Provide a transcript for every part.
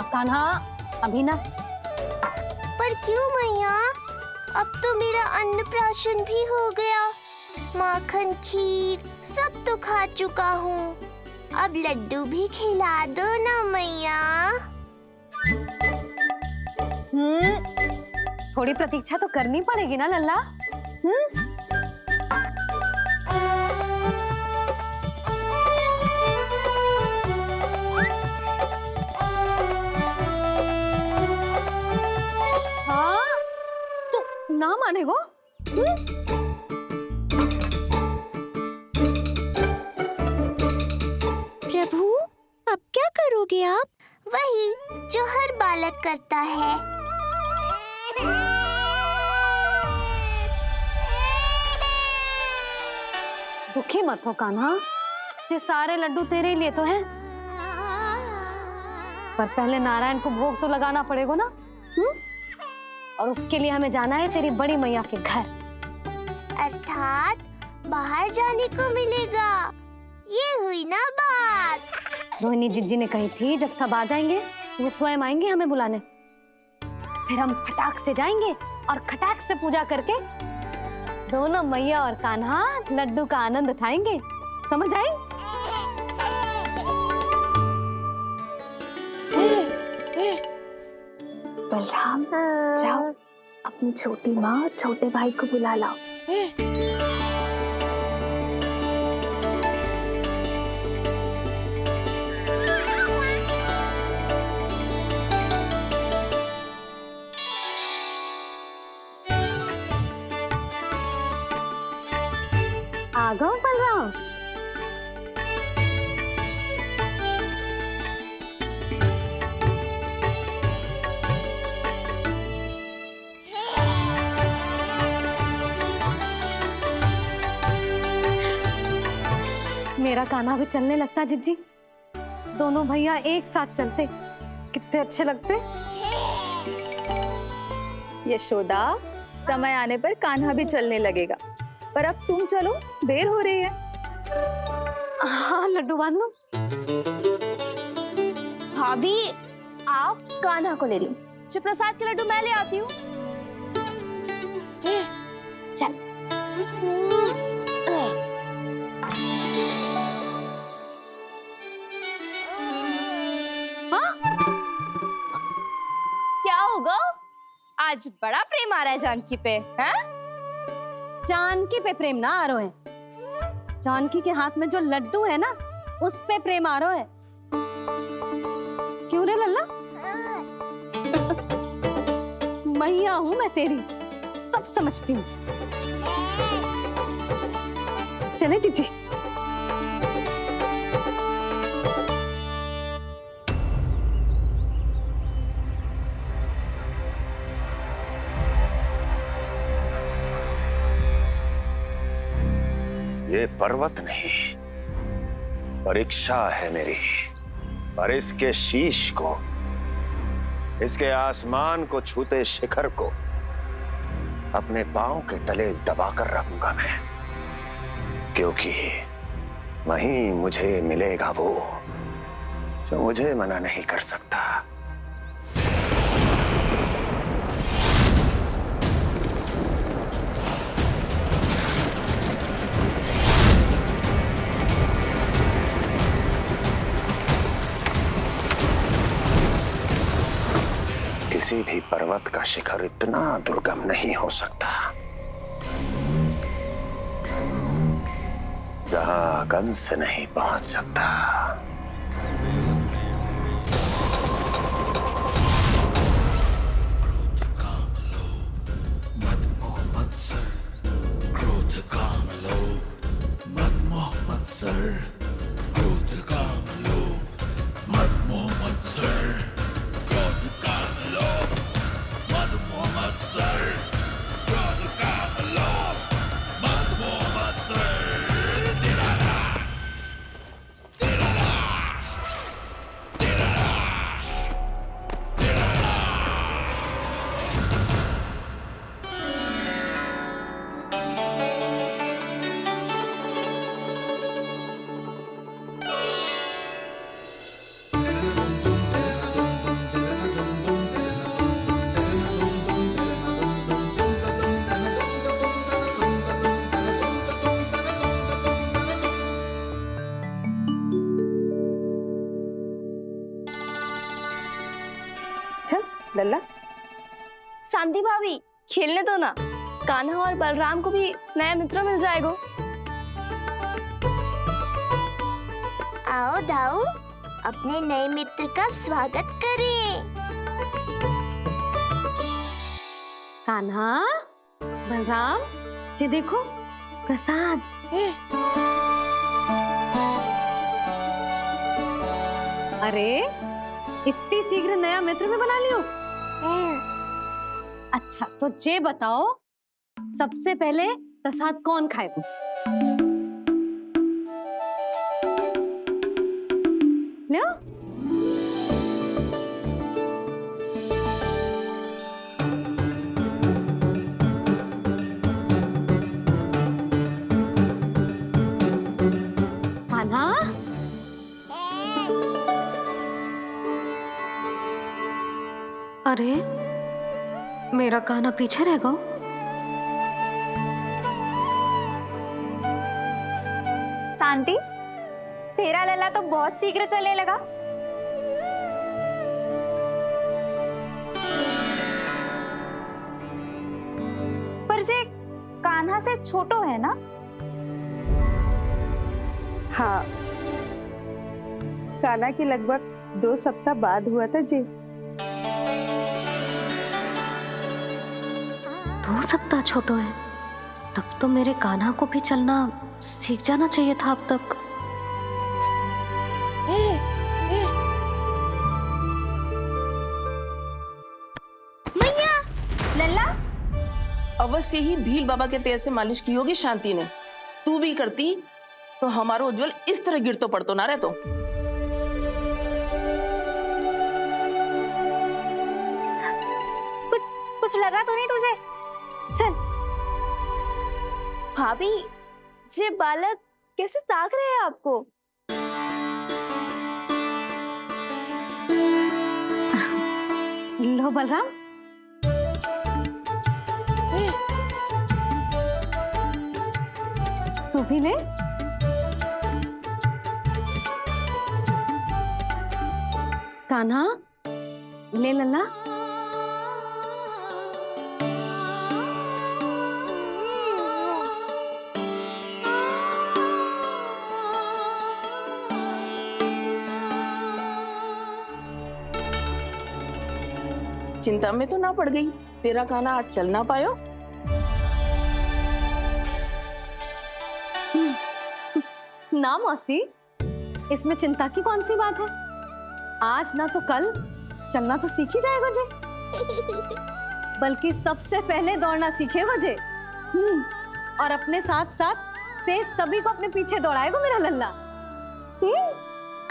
कान्हा, अभी ना। पर क्यों मैया? अब तो मेरा अन्नप्राशन भी हो गया। माखन खीर सब तो खा चुका हूँ। अब लड्डू भी खिला दो ना मैया। थोड़ी प्रतीक्षा तो करनी पड़ेगी ना लल्ला। हाँ, तो ना मानेगो? प्रभु, अब क्या करोगे आप? वही जो हर बालक करता है। दुखी मत हो कान्हा, ये सारे लड्डू तेरे ही लिए तो हैं। पर पहले नारायण को भोग तो लगाना पड़ेगा ना। और उसके लिए हमें जाना है तेरी बड़ी मैया के घर। अर्थात बाहर जाने को मिलेगा, ये हुई ना बात। रोहिणी जीजी ने कही थी जब सब आ जाएंगे वो स्वयं आएंगे हमें बुलाने। फिर हम फटाक से जाएंगे और खटाक से पूजा करके दोनों मैया और कान्हा लड्डू का आनंद उठाएंगे। समझ आई? बलराम, जाओ अपनी छोटी माँ और छोटे भाई को बुला लाओ। आ गओ बलराम। मेरा कान्हा भी चलने लगता जिज्जी। दोनों भैया एक साथ चलते कितने अच्छे लगते। यशोदा, समय आने पर कान्हा भी चलने लगेगा, पर अब तुम चलो, देर हो रही है। हाँ, लड्डू बांध लो। भाभी, आप कान्हा को ले लो, प्रसाद के लड्डू मैं ले आती हूँ। चल। क्या होगा? आज बड़ा प्रेम आ रहा है जानकी पे, हैं? जानकी पे प्रेम ना आ रहा है, जानकी के हाथ में जो लड्डू है ना उस पे प्रेम आ रहा है। क्यों रे लल्ला? मैया हूं मैं तेरी, सब समझती हूँ। चले जीजी। ये पर्वत नहीं, परीक्षा है मेरी। पर इसके शीश को, इसके आसमान को छूते शिखर को अपने पांव के तले दबाकर रखूंगा मैं, क्योंकि वहीं मुझे मिलेगा वो जो मुझे मना नहीं कर सकता। किसी भी पर्वत का शिखर इतना दुर्गम नहीं हो सकता जहां कंस नहीं पहुंच सकता। क्रोध काम लोभ मद मोह मत्सर, क्रोध काम लोभ मद मोह मत्सर, क्रोध काम लोभ मद मोह मत्सर, क्रोध काम लोभ मद मोह मत्सर। तिराला तिराला लल्ला शांति भाभी खेलने दो ना, कान्हा और बलराम को भी नया मित्र मिल जाएगा। आओ दाऊ, अपने नए मित्र का स्वागत करें। कान्हा, बलराम, ये देखो प्रसाद। अरे इतनी शीघ्र नया मित्र भी बना लियो? अच्छा तो ये बताओ, सबसे पहले प्रसाद कौन खाएगा? लो। कान्हा, अरे मेरा कान्हा पीछे रह गया। शांति, तेरा लल्ला तो बहुत शीघ्र चलने लगा। पर जे कान्हा से छोटो है ना? हाँ, कान्हा की लगभग 2 सप्ताह बाद हुआ था जी। 2 सप्ताह छोटो है, तब तो मेरे कान्हा को भी चलना सीख जाना चाहिए था अब तक। लल्ला, अवश्य ही भील बाबा के तेल से मालिश की होगी शांति ने। तू भी करती तो हमारा उज्जवल इस तरह गिर तो पड़तो ना रहतो। कुछ लगा तो नहीं तुझे? चल। भाभी ये बालक कैसे ताक रहे हैं आपको? लो बलराम, तू भी ले। कान्हा, ले लल्ला। चिंता में तो ना पड़ गई, तेरा कान्हा आज चल ना पायो। ना मौसी, इसमें चिंता की कौन सी बात है? आज ना तो कल चलना तो सीख ही जाएगा जे। बल्कि सबसे पहले दौड़ना सीखेगा जे। और अपने साथ साथ से सभी को अपने पीछे दौड़ाएगा मेरा लल्ला।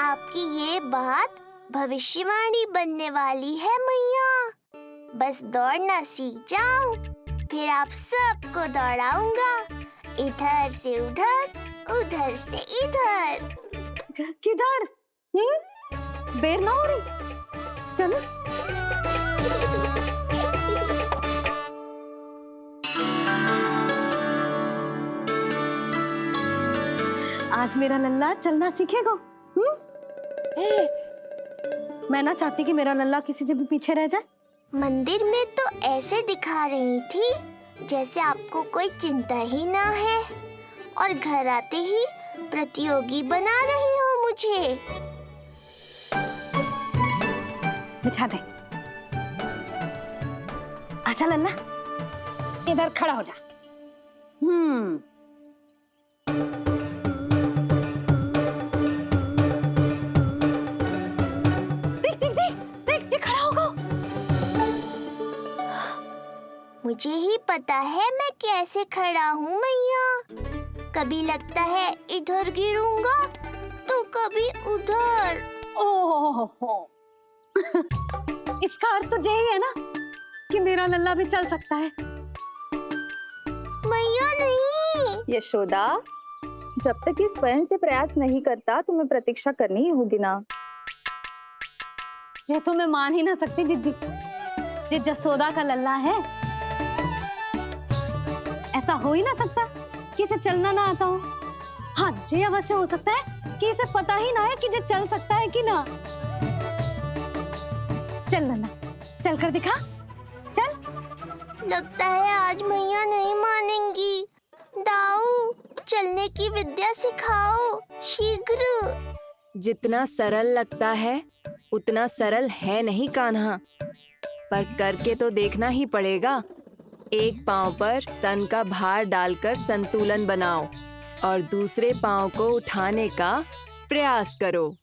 आपकी ये बात भविष्यवाणी बनने वाली है मैया। बस दौड़ना सीख जाऊं, फिर आप सबको दौड़ाऊंगा, इधर से उधर, उधर से इधर। किधर? देर ना हो रही, चलो। आज मेरा लल्ला चलना सीखेगा। मैं ना चाहती कि मेरा लल्ला किसी से भी पीछे रह जाए। मंदिर में तो ऐसे दिखा रही थी जैसे आपको कोई चिंता ही ना है, और घर आते ही प्रतियोगी बना रही हो मुझे। बिछा दे। अच्छा लल्ला, इधर खड़ा हो जा। देख खड़ा होगा। मुझे ही पता है मैं कैसे खड़ा हूँ मैया। कभी लगता है इधर गिरूंगा तो कभी उधर। ओह, इसका अर्थ तो यही है ना कि मेरा लल्ला भी चल सकता है। मैया नहीं। यशोदा, जब तक ये स्वयं से प्रयास नहीं करता तुम्हें प्रतीक्षा करनी ही होगी ना। ये तो मैं मान ही ना सकती जिद्दी, जे जसोदा का लल्ला है। ऐसा हो ही ना सकता कि इसे चलना ना आता हो। हाँ, ये अवश्य हो सकता है कि इसे पता ही ना है कि ये चल सकता है कि ना। चल लल्ला, चल कर दिखा, चल। लगता है आज मैया नहीं मानेंगी। दाऊ, चलने की विद्या सिखाओ शीघ्र। जितना सरल लगता है उतना सरल है नहीं कान्हा, पर करके तो देखना ही पड़ेगा। एक पांव पर तन का भार डालकर संतुलन बनाओ और दूसरे पांव को उठाने का प्रयास करो।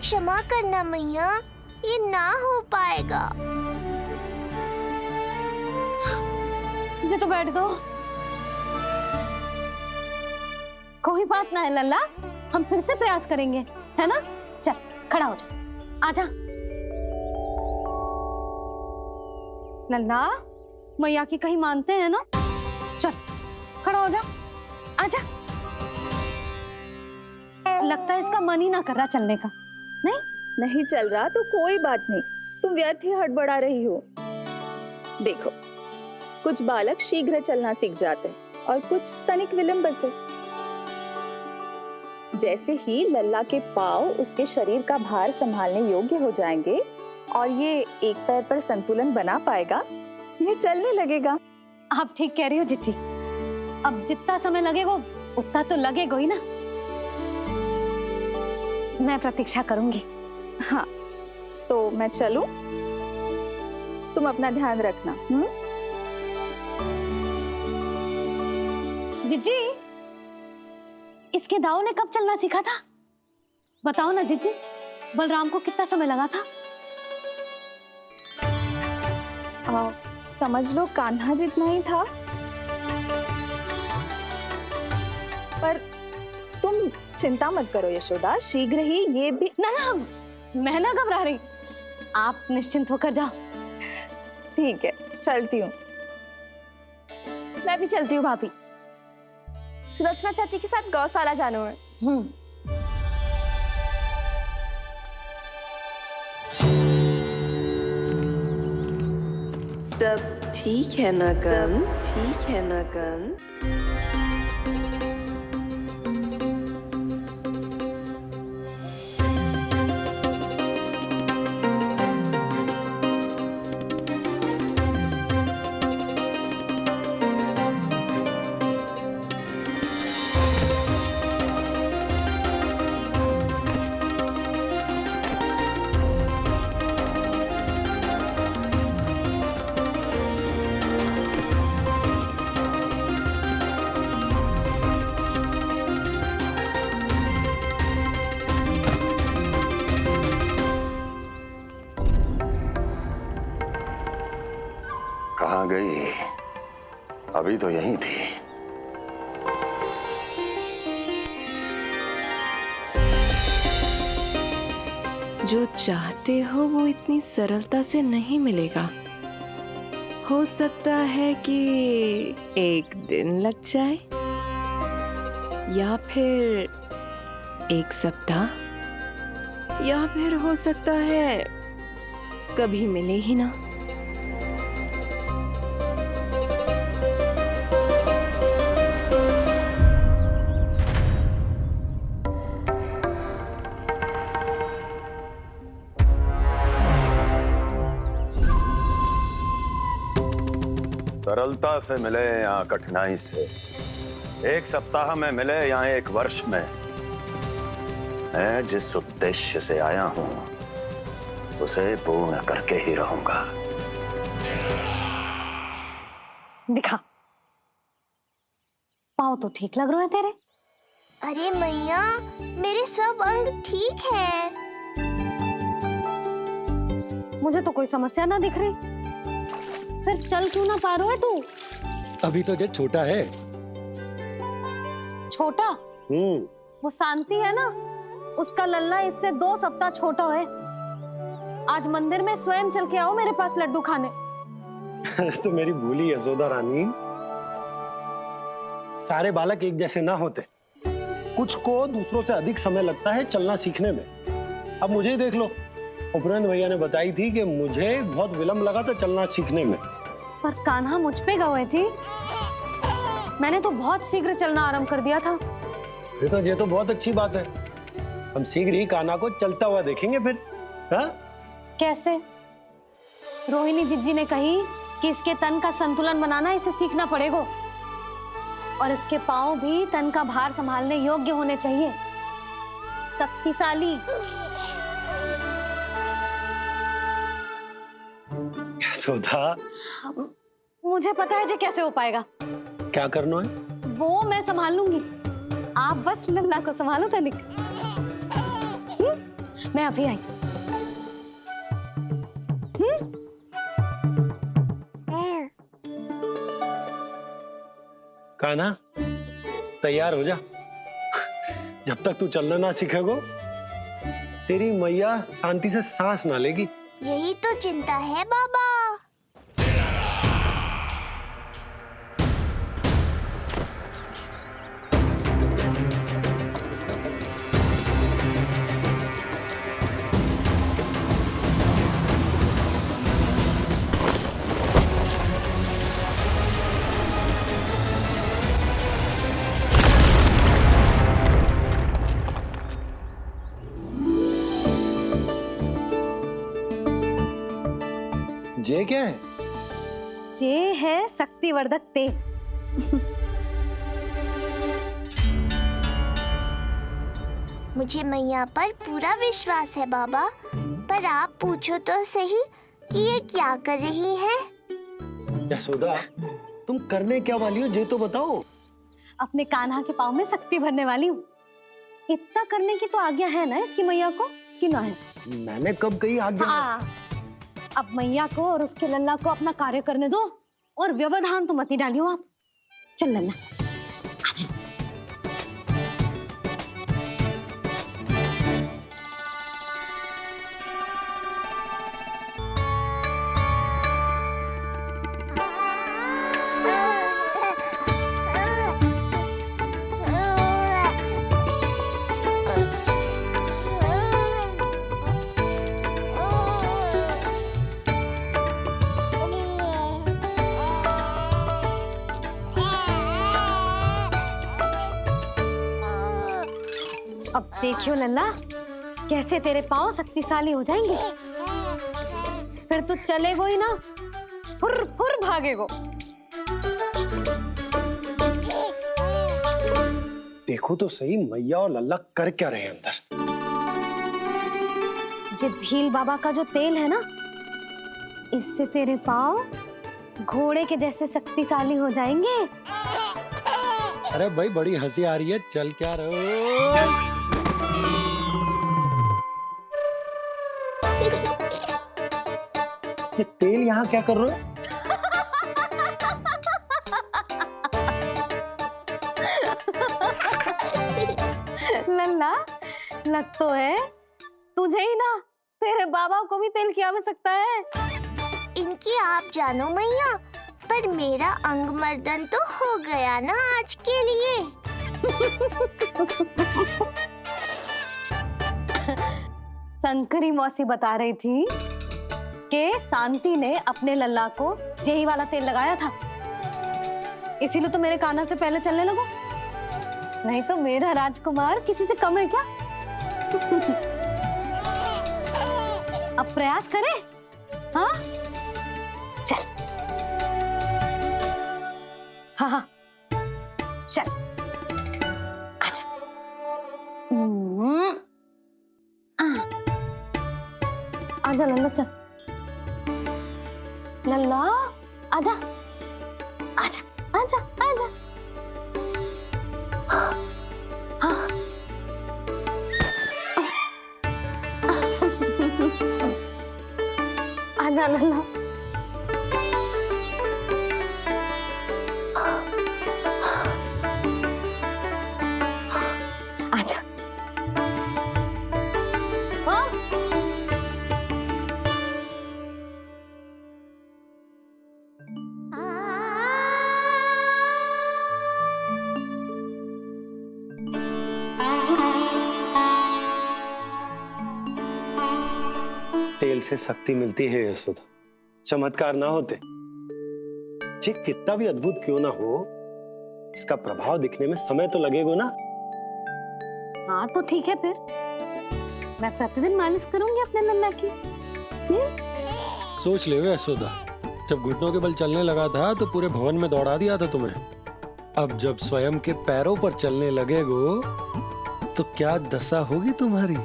क्षमा करना मैया, ये ना हो पाएगा। जी तो बैठ दो। कोई बात ना है लल्ला, हम फिर से प्रयास करेंगे, है ना? चल खड़ा हो जा, आजा। लल्ला, मैया की कहीं मानते हैं ना? चल खड़ा हो जा, आजा। लगता है इसका मन ही ना कर रहा चलने का। नहीं चल रहा तो कोई बात नहीं, तुम व्यर्थ ही हड़बड़ा रही हो। देखो, कुछ बालक शीघ्र चलना सीख जाते हैं और कुछ तनिक विलंब से। जैसे ही लल्ला के पांव उसके शरीर का भार संभालने योग्य हो जाएंगे और ये एक पैर पर संतुलन बना पाएगा, ये चलने लगेगा। आप ठीक कह रही हो जिज्जी। अब जितना समय लगेगा उतना तो लगेगा ही ना। मैं प्रतीक्षा करूंगी। हाँ, तो मैं चलूं? तुम अपना ध्यान रखना। जिज्जी, इसके दाऊ ने कब चलना सीखा था? बताओ ना जिज्जी, बलराम को कितना समय लगा था? समझ लो कान्हा जितना ही था। पर तुम चिंता मत करो यशोदा, शीघ्र ही ये भी। ना, मैं ना घबरा रही, आप निश्चिंत होकर जाओ। ठीक है, चलती हूँ। मैं भी चलती हूँ भाभी, सुलोचना चाची के साथ गौशाला जाना है। सब ठीक है ना गन? ठीक है ना गन? कहाँ गई? अभी तो यहीं थी। जो चाहते हो वो इतनी सरलता से नहीं मिलेगा। हो सकता है कि एक दिन लग जाए या फिर एक सप्ताह, या फिर हो सकता है कभी मिले ही ना। सरलता से मिले या कठिनाई से, एक सप्ताह में मिले या एक वर्ष में, मैं जिस उद्देश्य से आया हूं उसे पूर्ण करके ही रहूंगा। दिखा, पाँव तो ठीक लग रहे हैं तेरे। अरे मैया, मेरे सब अंग ठीक है। मुझे तो कोई समस्या ना दिख रही, फिर चल क्यों ना पा रहा है तू? अभी तो जब छोटा है। छोटा? वो शांति है ना, उसका लल्ला इससे 2 सप्ताह छोटा है। आज मंदिर में स्वयं चल के आओ मेरे पास लड्डू खाने। तो मेरी भूली यशोदा रानी, सारे बालक एक जैसे ना होते, कुछ को दूसरों से अधिक समय लगता है चलना सीखने में। अब मुझे ही देख लो, उपरांत भैया ने बताई थी कि मुझे बहुत विलम्ब लगा था चलना सीखने में। पर कान्हा मुझ पे गए थी, मैंने तो बहुत शीघ्र चलना आरंभ कर दिया था। ये तो बहुत अच्छी बात है। हम शीघ्र ही कान्हा को चलता हुआ देखेंगे फिर। हाँ? कैसे? रोहिणी जिज्जी ने कही कि इसके तन का संतुलन बनाना इसे सीखना पड़ेगा और इसके पांव भी तन का भार संभालने योग्य होने चाहिए, शक्तिशाली। यशोदा, मुझे पता है जे कैसे हो पाएगा। क्या करना है? वो मैं संभाल लूंगी, आप बस लल्ला को संभालो तनिक। मैं अभी आई। कान्हा, तैयार हो जा। जब तक तू चलना ना सीखेगो, तेरी मैया शांति से सांस ना लेगी। यही तो चिंता है बाबा। जे क्या है? जे है शक्तिवर्धक तेल। मुझे मैया पर पूरा विश्वास है बाबा, पर आप पूछो तो सही कि ये क्या कर रही है। यशोदा, तुम करने क्या वाली हो, जे तो बताओ। अपने कान्हा के पाँव में शक्ति भरने वाली हूँ। इतना करने की तो आज्ञा है ना इसकी मैया को, कि ना है? मैंने कब कही आज्ञा? हाँ, अब मैया को और उसके लल्ला को अपना कार्य करने दो और व्यवधान तो मत ही डालियो आप। चल लल्ला, आजा। अब देखियो लल्ला, कैसे तेरे पाँव शक्तिशाली हो जाएंगे। फिर तू चलेगो ही ना, फुर फुर भागेगो। देखो तो सही, मैया और लल्ला कर क्या रहे हैं अंदर। जे भील बाबा का जो तेल है ना, इससे तेरे पाँव घोड़े के जैसे शक्तिशाली हो जाएंगे। अरे भाई, बड़ी हंसी आ रही है, चल क्या रहो। ये तेल यहाँ क्या कर रहे हो? लल्ला, लग तो है तुझे ही ना, तेरे बाबा को भी तेल की आवश्यकता है। इनकी आप जानो मैया, पर मेरा अंग मर्दन तो हो गया ना आज के लिए। शंकरी मौसी बता रही थी कि शांति ने अपने लल्ला को यही वाला तेल लगाया था, इसीलिए तो मेरे कान्हा से पहले चलने लगो। नहीं तो मेरा राजकुमार किसी से कम है क्या? अब प्रयास करें? हाँ, चल। हाँ हाँ, चल, आजा। आजा लल्ला, चल। लल्ला, आजा, आजा, आजा, आजा। हाँ। आजा लल्ला। आजा। हाँ? तेल से शक्ति मिलती है यशोदा। चमत्कार ना होते, जी कितना भी अद्भुत क्यों ना हो, इसका प्रभाव दिखने में समय तो लगेगा ना। हाँ तो ठीक है, फिर मैं प्रतिदिन मालिश करूंगी अपने लल्ला की। सोच ले यशोदा, जब घुटनों के बल चलने लगा था तो पूरे भवन में दौड़ा दिया था तुम्हें। अब जब स्वयं के पैरों पर चलने लगेगो तो क्या दशा होगी तुम्हारी।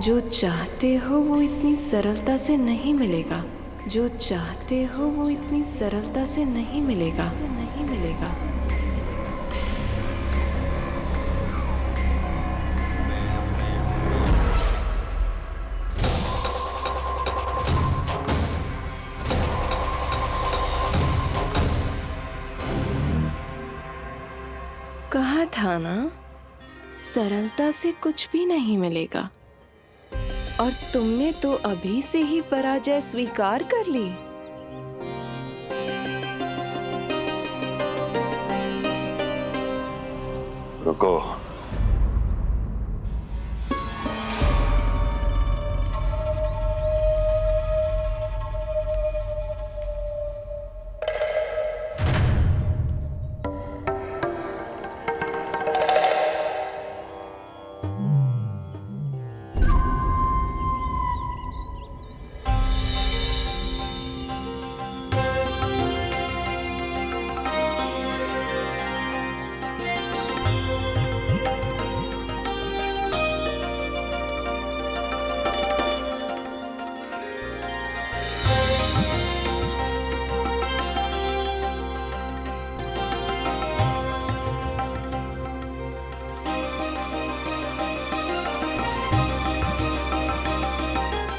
जो चाहते हो वो इतनी सरलता से नहीं मिलेगा, जो चाहते हो वो इतनी सरलता से नहीं मिलेगा, नहीं मिलेगा। कहा था ना, सरलता से कुछ भी नहीं मिलेगा। और तुमने तो अभी से ही पराजय स्वीकार कर ली। रुको,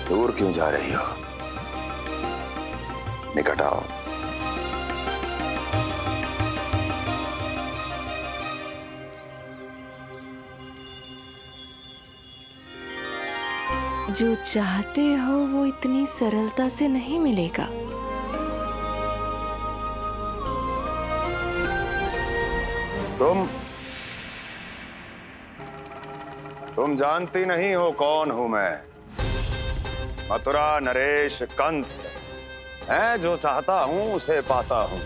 दूर क्यों जा रही हो? निकट आओ। जो चाहते हो वो इतनी सरलता से नहीं मिलेगा। तुम जानती नहीं हो कौन हूं मैं। मथुरा नरेश कंस है, जो चाहता हूं उसे पाता हूं।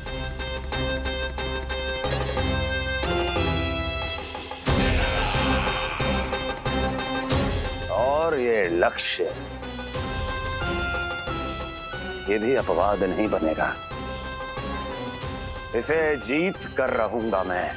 और ये लक्ष्य, ये भी अपवाद नहीं बनेगा। इसे जीत कर रहूंगा मैं।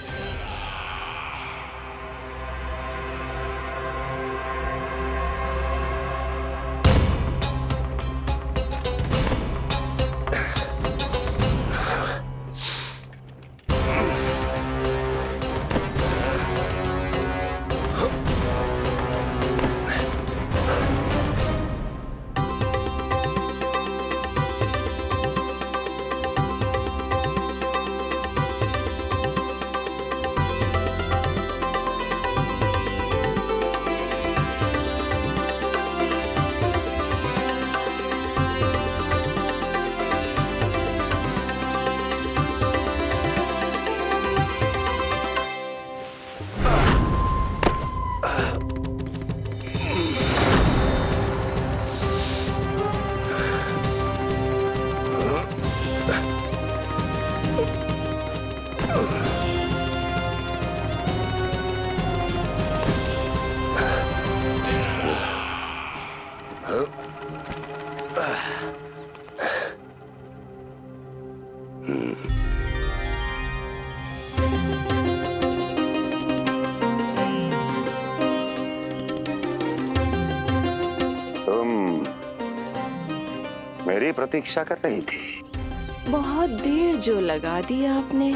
मेरी प्रतीक्षा कर रही थी। बहुत देर जो लगा दी आपने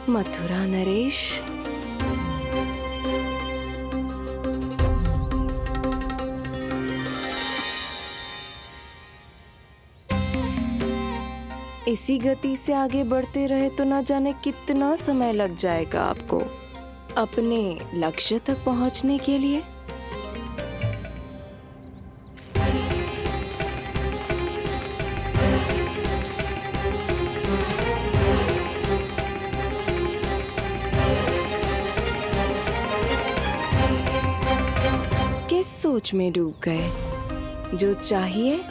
मथुरा नरेश। इसी गति से आगे बढ़ते रहे तो ना जाने कितना समय लग जाएगा आपको अपने लक्ष्य तक पहुंचने के लिए। सोच में डूब गए। जो चाहिए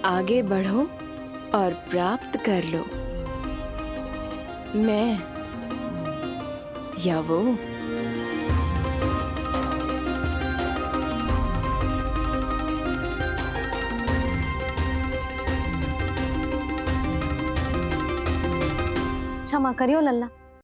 आगे बढ़ो और प्राप्त कर लो। मैं या वो। क्षमा करियो लल्ला,